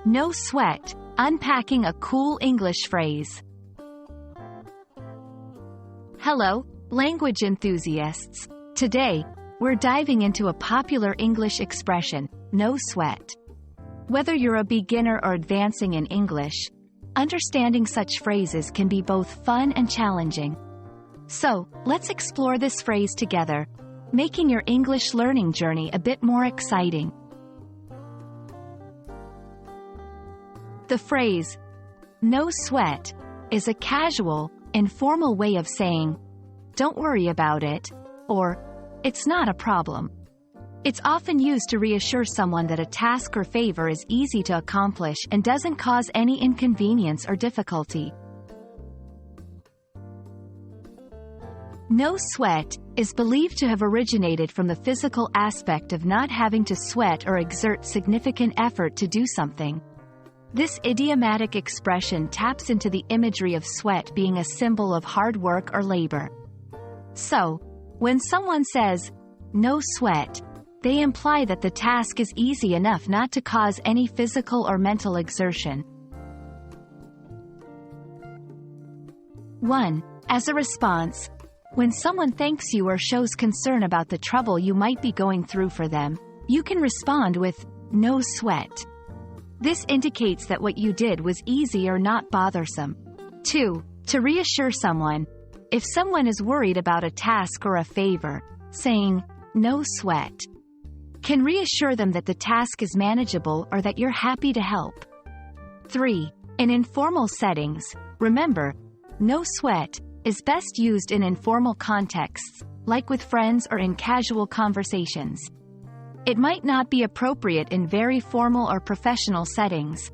No sweat, unpacking a cool English phrase. Hello, language enthusiasts. Today, we're diving into a popular English expression, no sweat. Whether you're a beginner or advancing in English, understanding such phrases can be both fun and challenging. So, let's explore this phrase together, making your English learning journey a bit more exciting. The phrase, no sweat, is a casual, informal way of saying, don't worry about it, or, it's not a problem. It's often used to reassure someone that a task or favor is easy to accomplish and doesn't cause any inconvenience or difficulty. No sweat is believed to have originated from the physical aspect of not having to sweat or exert significant effort to do something. This idiomatic expression taps into the imagery of sweat being a symbol of hard work or labor. So, when someone says, no sweat, they imply that the task is easy enough not to cause any physical or mental exertion. 1. As a response, when someone thanks you or shows concern about the trouble you might be going through for them, you can respond with, no sweat. This indicates that what you did was easy or not bothersome. 2. To reassure someone, if someone is worried about a task or a favor, saying, no sweat, can reassure them that the task is manageable or that you're happy to help. 3. In informal settings, remember, no sweat is best used in informal contexts, like with friends or in casual conversations. It might not be appropriate in very formal or professional settings.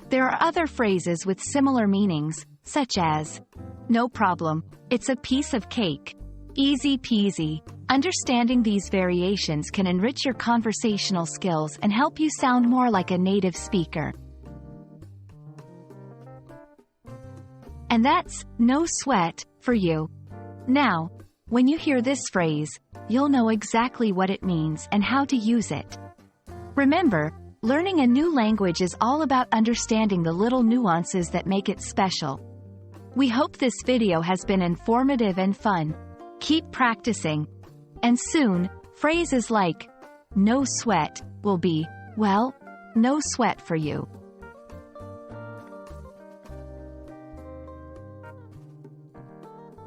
There are other phrases with similar meanings, such as, no problem, it's a piece of cake, easy peasy. Understanding these variations can enrich your conversational skills and help you sound more like a native speaker. And that's no sweat for you. Now, when you hear this phrase, you'll know exactly what it means and how to use it. Remember, learning a new language is all about understanding the little nuances that make it special. We hope this video has been informative and fun. Keep practicing. And soon, phrases like, no sweat, will be, well, no sweat for you.